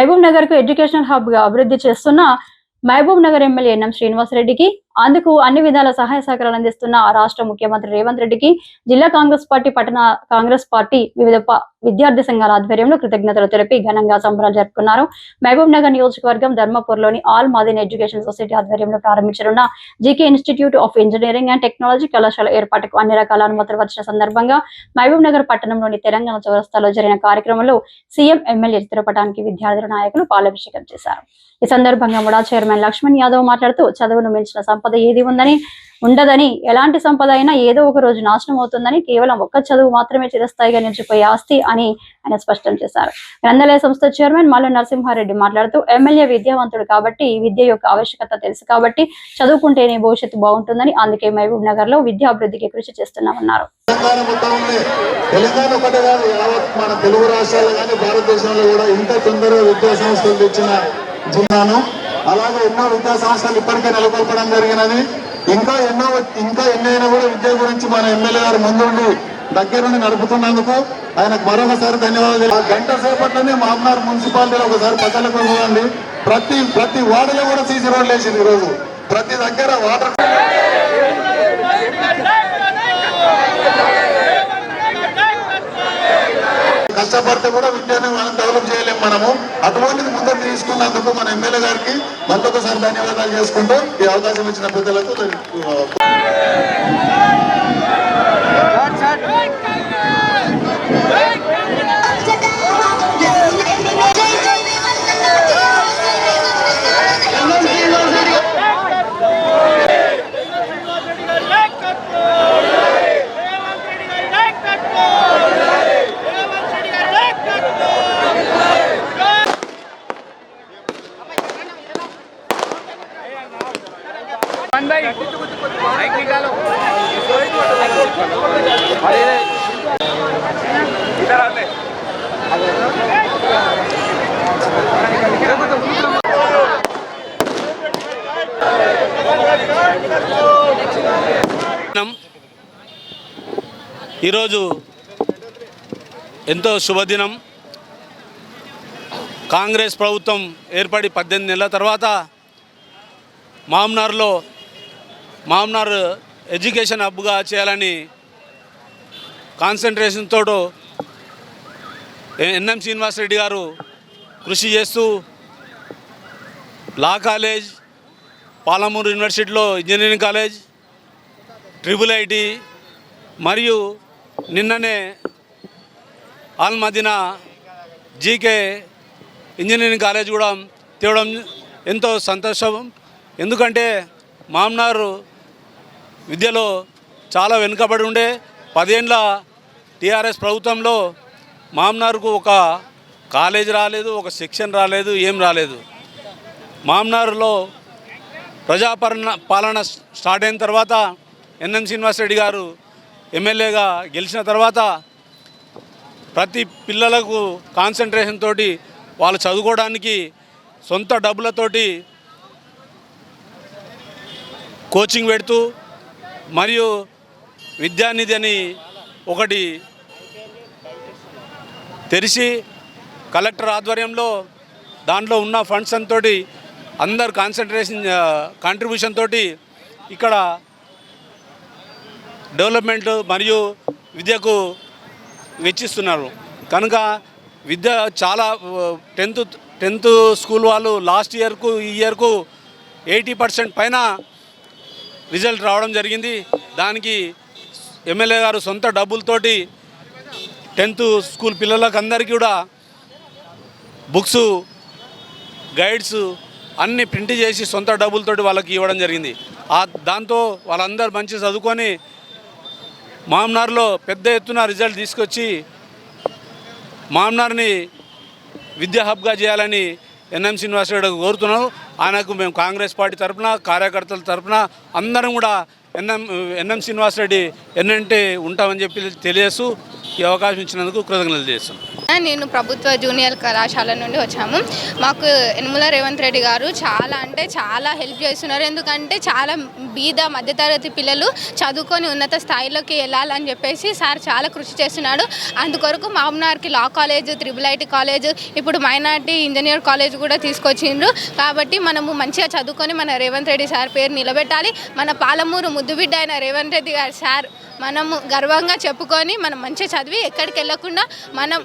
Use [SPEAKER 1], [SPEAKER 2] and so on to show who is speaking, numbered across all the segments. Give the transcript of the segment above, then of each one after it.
[SPEAKER 1] మహబూబ్ నగర్ కు educational hub గా అభివృద్ధి చేస్తున్న మహబూబ్ నగర్ ఎమ్మెల్యే ఎన్ఎం శ్రీనివాసరెడ్డికి అందుకు అన్ని విధాల సహాయ సహకారాలు అందిస్తున్న రాష్ట్ర ముఖ్యమంత్రి రేవంత్ రెడ్డికి జిల్లా కాంగ్రెస్ పార్టీ పట్టణ కాంగ్రెస్ పార్టీ వివిధ విద్యార్థి సంఘాల ఆధ్వర్యంలో కృతజ్ఞతలు తెలిపి ఘనంగా సంబరాలు జరుపుకున్నారు. మహబూబ్ నగర్ నియోజకవర్గం ధర్మపూర్లోని ఆల్ మాదిన్ ఎడ్యుకేషన్ సొసైటీ ఆధ్వర్యంలో ప్రారంభించనున్న GK institute of engineering and technology కళాశాల ఏర్పాటుకు అన్ని రకాల అనుమతులు వచ్చిన సందర్భంగా మహబూబ్ నగర్ పట్టణంలోని తెలంగాణ చౌరస్తాలో జరిగిన కార్యక్రమంలో సీఎం ఎమ్మెల్యే చిత్రపటానికి విద్యార్థుల నాయకులు పాలాభిషేకం చేశారు. ఈ సందర్భంగా ముడా చైర్మన్ లక్ష్మణ్ యాదవ్ మాట్లాడుతూ చదువును మించిన సంపద ఏది ఉండదని, ఎలాంటి సంపద అయినా ఏదో ఒక రోజు నాశనం అవుతుందని, కేవలం ఒక్క చదువు మాత్రమే చిరస్థాయిగా నిలిచిపోయే ఆస్తి అని ఆయన స్పష్టం చేశారు. గ్రంథాలయ సంస్థ చైర్మన్ మల్లు నరసింహారెడ్డి మాట్లాడుతూ ఎమ్మెల్యే విద్యావంతుడు కాబట్టి విద్య యొక్క ఆవశ్యకత తెలుసు కాబట్టి చదువుకుంటేనే భవిష్యత్తు బాగుంటుందని, అందుకే మహబూబ్ నగర్ లో విద్యా అభివృద్ధికి కృషి చేస్తున్నామన్నారు.
[SPEAKER 2] తెలంగాణ ఒకటే కాదు, యావత్ మన తెలుగు రాష్ట్రాలు కానీ భారతదేశంలో కూడా ఇంత తొందరగా విద్యా సంస్థలు తెచ్చిన జిల్లాను, అలాగే ఎన్నో విద్యా సంస్థలు ఇప్పటికే నెలకొల్పడం జరిగినది. ఇంకా ఎన్నైనా కూడా విద్య గురించి మన ఎమ్మెల్యే గారు ముందుండి దగ్గరుండి నడుపుతున్నందుకు ఆయనకు మరొకసారి ధన్యవాదాలు. గంట సేపట్లోనే మామ్నార్ మున్సిపాలిటీలో ఒకసారి పక్కలకు చూడండి, ప్రతి వార్డులో కూడా సీసీ రోడ్లు వేసింది. ఈరోజు ప్రతి దగ్గర వాటర్ కష్టపడితే కూడా విద్యను మనం డెవలప్ చేయలేము. మనము అటువంటిది ముందుకు తీసుకున్నందుకు మన ఎమ్మెల్యే గారికి మరొకసారి ధన్యవాదాలు చేసుకుంటూ ఈ అవకాశం ఇచ్చిన పెద్దలకు
[SPEAKER 3] ఈరోజు ఎంతో శుభదినం. కాంగ్రెస్ ప్రభుత్వం ఏర్పడి 18 నెలల తర్వాత మామ్నార్ ఎడ్యుకేషన్ హబ్గా చేయాలని కాన్సన్ట్రేషన్ తోడు ఎన్ఎం శ్రీనివాసరెడ్డి గారు కృషి చేస్తూ లా కాలేజ్, పాలమూరు యూనివర్సిటీలో ఇంజనీరింగ్ కాలేజ్, ట్రిపుల్ ఐటీ మరియు నిన్ననే ఆల్మదీనా జీకే ఇంజనీరింగ్ కాలేజ్ కూడా తేవడం ఎంతో సంతోషం. ఎందుకంటే మామ్నార్ విద్యలో చాలా వెనుకబడి ఉండే. 10 ఏళ్ళ టీఆర్ఎస్ ప్రభుత్వంలో మామ్నార్కు ఒక కాలేజ్ రాలేదు, ఒక సెక్షన్ రాలేదు, ఏం రాలేదు. మామ్నార్లో పాలన స్టార్ట్ అయిన తర్వాత ఎన్ఎం శ్రీనివాసరెడ్డి గారు ఎమ్మెల్యేగా గెలిచిన తర్వాత ప్రతి పిల్లలకు కాన్సన్ట్రేషన్ తోటి వాళ్ళు చదువుకోవడానికి సొంత డబ్బులతోటి కోచింగ్ పెడుతూ మరియు విద్యానిధి అని ఒకటి తెరిచి కలెక్టర్ ఆధ్వర్యంలో దాంట్లో ఉన్న ఫండ్స్ అంతోటి అందరు కాంట్రిబ్యూషన్ తోటి ఇక్కడ డెవలప్మెంట్ మరియు విద్యకు వెచ్చిస్తున్నారు. కనుక విద్య చాలా 10th స్కూల్ వాళ్ళు లాస్ట్ ఇయర్కు ఈ ఇయర్కు 80% పైన రిజల్ట్ రావడం జరిగింది. దానికి ఎమ్మెల్యే గారు సొంత డబ్బులతోటి 10th స్కూల్ పిల్లలకు అందరికీ కూడా బుక్స్, గైడ్స్ అన్నీ ప్రింట్ చేసి సొంత డబ్బులతోటి వాళ్ళకి ఇవ్వడం జరిగింది. దాంతో వాళ్ళందరూ మంచి చదువుకొని మామ్నార్లో పెద్ద ఎత్తున రిజల్ట్ తీసుకొచ్చి మామ్నార్ని విద్యా హబ్గా చేయాలని ఎన్ఎం శ్రీనివాసరెడ్డి కోరుతున్నాను. ఆయనకు మేము కాంగ్రెస్ పార్టీ తరఫున, కార్యకర్తల తరఫున అందరం కూడా ఎన్ఎం శ్రీనివాసరెడ్డి ఎన్నంటే ఉంటామని చెప్పి తెలియజేస్తూ ఈ అవకాశం ఇచ్చినందుకు కృతజ్ఞతలు చేస్తున్నాను.
[SPEAKER 4] నేను ప్రభుత్వ జూనియర్ కళాశాల నుండి వచ్చాము. మాకు యనమల రేవంత్ రెడ్డి గారు చాలా అంటే చాలా హెల్ప్ చేస్తున్నారు. ఎందుకంటే చాలా బీద మధ్యతరగతి పిల్లలు చదువుకొని ఉన్నత స్థాయిలోకి వెళ్ళాలని చెప్పేసి సార్ చాలా కృషి చేస్తున్నాడు. అందుకొరకు మహబూబ్నగర్కి లా కాలేజ్, IIIT కాలేజ్, ఇప్పుడు మైనార్టీ ఇంజనీర్ కాలేజ్ కూడా తీసుకొచ్చిండ్రు. కాబట్టి మనము మంచిగా చదువుకొని మన రేవంత్ రెడ్డి సార్ పేరు నిలబెట్టాలి. మన పాలమూరు ముద్దుబిడ్డ అయిన రేవంత్ రెడ్డి గారు సార్ మనము గర్వంగా చెప్పుకొని మనం మంచిగా చదివి ఎక్కడికి వెళ్ళకుండా మనం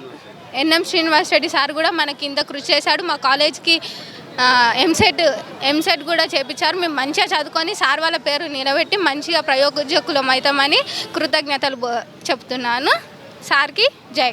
[SPEAKER 4] ఎన్ఎం శ్రీనివాస్ రెడ్డి సార్ కూడా మన కింద కృషి చేశాడు. మా కాలేజ్కి ఎంసెట్ కూడా చేపించారు. మేము మంచిగా చదువుకొని సార్ వాళ్ళ పేరు నిలబెట్టి మంచిగా ప్రయోజకులం అవుతామని కృతజ్ఞతలు చెప్తున్నాను. సార్కి జై.